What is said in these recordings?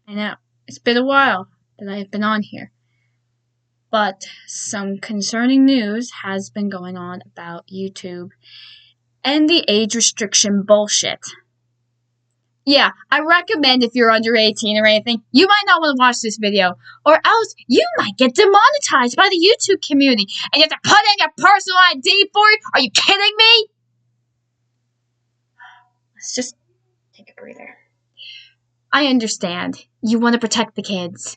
I know, it's been a while that I've been on here. But some concerning news has been going on about YouTube and the age restriction bullshit. Yeah, I recommend if you're under 18 or anything, you might not want to watch this video, or else you might get demonetized by the YouTube community, and you have to put in your personal ID for it? Are you kidding me? Let's just take a breather. I understand. You want to protect the kids.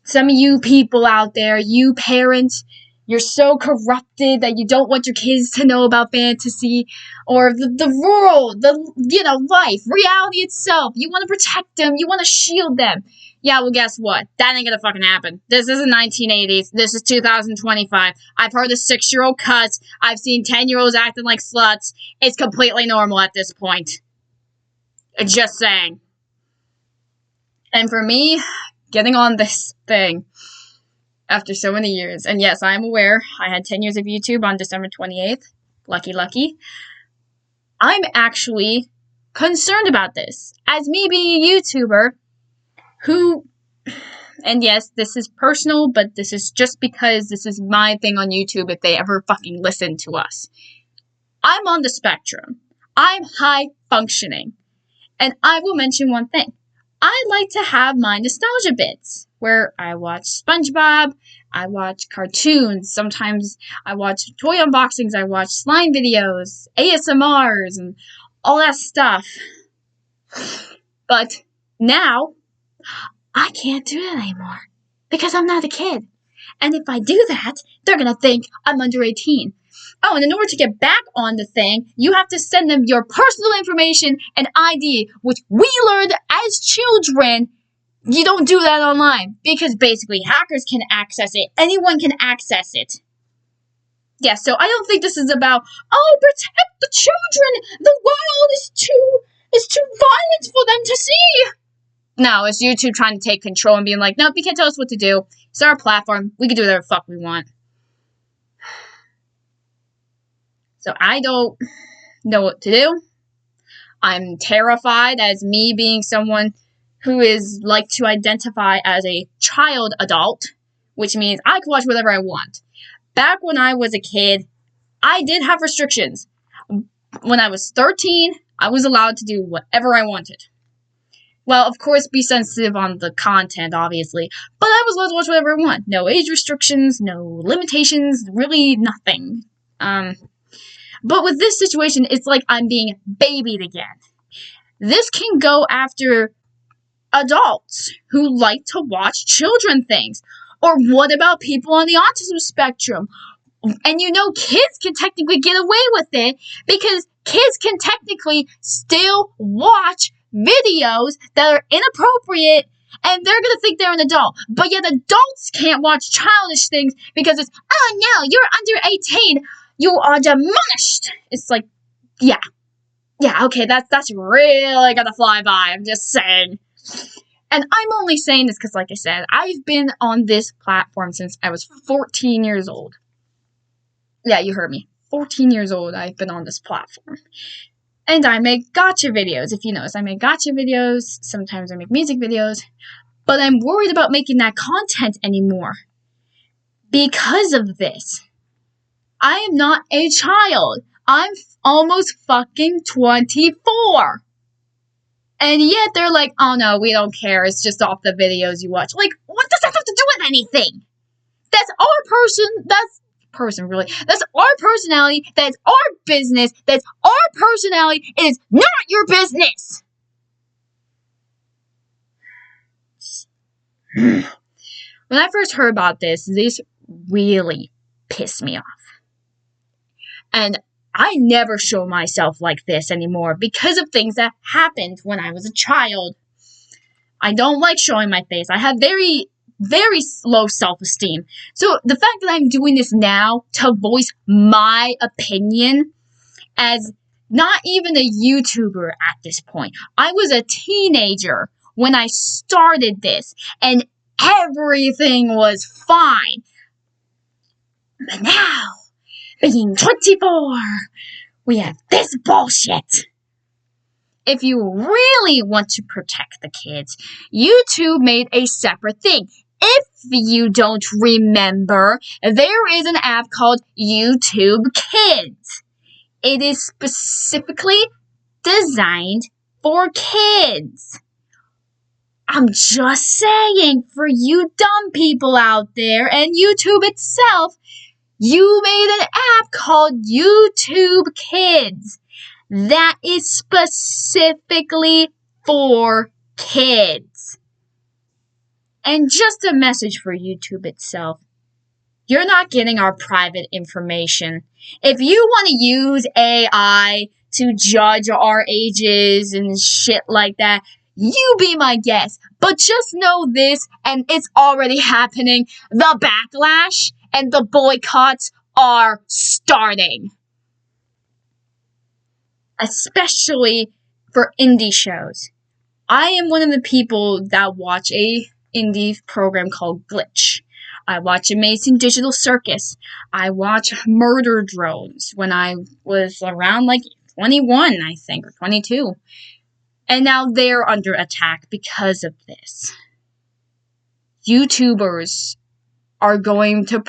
Some of you people out there, you parents, you're so corrupted that you don't want your kids to know about fantasy or the world, life, reality itself. You want to protect them. You want to shield them. Yeah, well, guess what? That ain't gonna fucking happen. This isn't 1980s. This is 2025. I've heard a 6-year-old cuss. I've seen 10-year-olds acting like sluts. It's completely normal at this point. Just saying. And for me, getting on this thing after so many years, and yes, I'm aware I had 10 years of YouTube on December 28th. Lucky. I'm actually concerned about this. As me being a YouTuber who, and yes, this is personal, but this is just because this is my thing on YouTube if they ever fucking listen to us. I'm on the spectrum. I'm high functioning. And I will mention one thing. I like to have my nostalgia bits, where I watch SpongeBob, I watch cartoons, sometimes I watch toy unboxings, I watch slime videos, ASMRs, and all that stuff. But now, I can't do that anymore, because I'm not a kid. And if I do that, they're gonna think I'm under 18. Oh, and in order to get back on the thing, you have to send them your personal information and ID, which we learned as children. You don't do that online, because basically hackers can access it. Anyone can access it. Yeah, so I don't think this is about, oh, protect the children. The world is too violent for them to see. No, it's YouTube trying to take control and being like, nope, you can't tell us what to do. It's our platform. We can do whatever the fuck we want. So I don't know what to do. I'm terrified as me being someone who is like to identify as a child adult, which means I can watch whatever I want. Back when I was a kid, I did have restrictions. When I was 13, I was allowed to do whatever I wanted. Well, of course, be sensitive on the content, obviously, but I was allowed to watch whatever I want. No age restrictions, no limitations, really nothing. But with this situation, it's like I'm being babied again. This can go after adults who like to watch children things. Or what about people on the autism spectrum? And kids can technically get away with it because kids can technically still watch videos that are inappropriate and they're going to think they're an adult. But yet adults can't watch childish things because it's, oh no, you're under 18. You are demolished. It's like, yeah, okay, that's really gonna fly by. I'm just saying. And I'm only saying this because, like I said, I've been on this platform since I was 14 years old. Yeah, you heard me. 14 years old, I've been on this platform. And I make gotcha videos. If you notice, I make gotcha videos. Sometimes I make music videos. But I'm worried about making that content anymore because of this. I am not a child. I'm almost fucking 24. And yet they're like, oh no, we don't care. It's just off the videos you watch. Like, what does that have to do with anything? That's our person. That's our personality. That's our business. That's our personality. It is not your business. When I first heard about this really pissed me off. And I never show myself like this anymore because of things that happened when I was a child. I don't like showing my face. I have very, very low self-esteem. So the fact that I'm doing this now to voice my opinion as not even a YouTuber at this point. I was a teenager when I started this and everything was fine. But now, being 24, we have this bullshit. if you really want to protect the kids, YouTube made a separate thing. If you don't remember, there is an app called YouTube Kids. It is specifically designed for kids. I'm just saying, for you dumb people out there and YouTube itself, you made an app called YouTube Kids that is specifically for kids. And just a message for YouTube itself. You're not getting our private information. If you want to use AI to judge our ages and shit like that, you be my guest. But just know this, and it's already happening. The backlash and the boycotts are starting. Especially for indie shows. I am one of the people that watch a indie program called Glitch. I watch Amazing Digital Circus. I watch Murder Drones when I was around 21, I think, or 22. And now they're under attack because of this. YouTubers are going to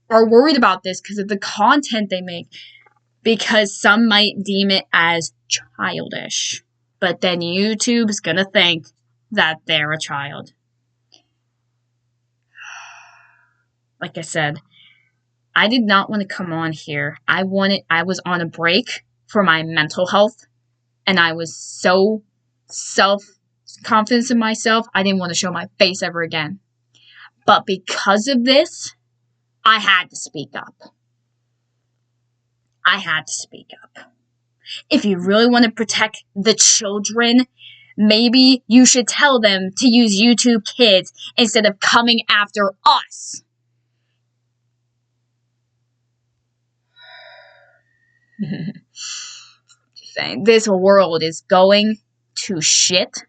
are worried about this because of the content they make. Because some might deem it as childish. But then YouTube's gonna think that they're a child. Like I said, I did not want to come on here. I was on a break for my mental health, and I was so self-confident in myself, I didn't want to show my face ever again. But because of this, I had to speak up. I had to speak up. If you really want to protect the children, maybe you should tell them to use YouTube Kids instead of coming after us. Just saying, this world is going to shit.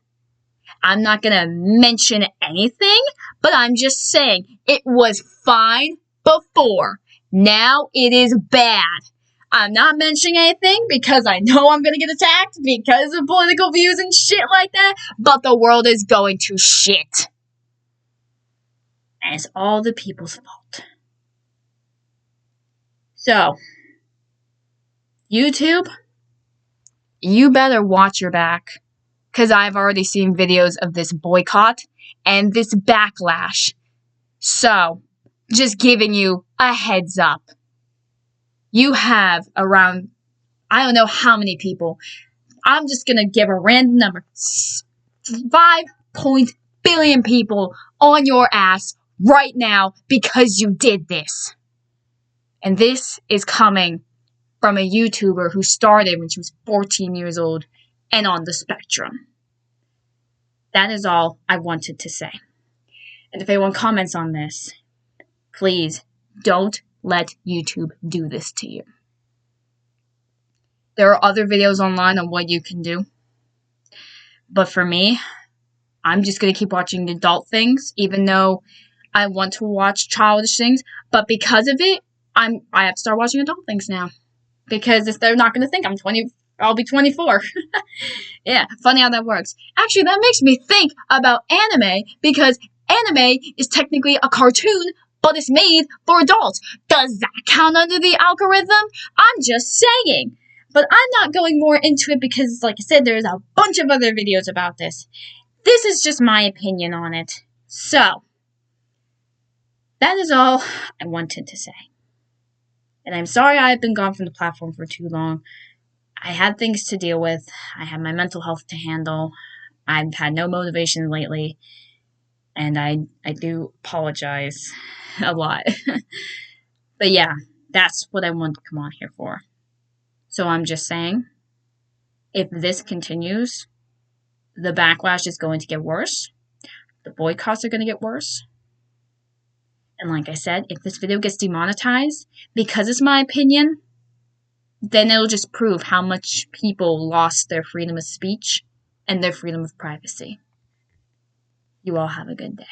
I'm not gonna mention anything, but I'm just saying it was fine before. Now it is bad. I'm not mentioning anything because I know I'm gonna get attacked because of political views and shit like that, but the world is going to shit. And it's all the people's fault. So, YouTube, you better watch your back, because I've already seen videos of this boycott and this backlash. So, just giving you a heads up. You have around, I don't know how many people. I'm just going to give a random number. 5 billion people on your ass right now because you did this. And this is coming from a YouTuber who started when she was 14 years old and on the spectrum. That is all I wanted to say. And if anyone comments on this, please don't let YouTube do this to you. There are other videos online on what you can do. But for me, I'm just going to keep watching adult things, even though I want to watch childish things. But because of it, I have to start watching adult things now. Because if they're not going to think I'm 20, I'll be 24. Yeah, funny how that works. Actually, that makes me think about anime, because anime is technically a cartoon, but it's made for adults. Does that count under the algorithm? I'm just saying. But I'm not going more into it because, like I said, there's a bunch of other videos about this. This is just my opinion on it. So, that is all I wanted to say. And I'm sorry I've been gone from the platform for too long. I had things to deal with. I had my mental health to handle. I've had no motivation lately. And I do apologize a lot. But yeah, that's what I wanted to come on here for. So I'm just saying, if this continues, the backlash is going to get worse. The boycotts are going to get worse. And like I said, if this video gets demonetized, because it's my opinion, then it'll just prove how much people lost their freedom of speech and their freedom of privacy. You all have a good day.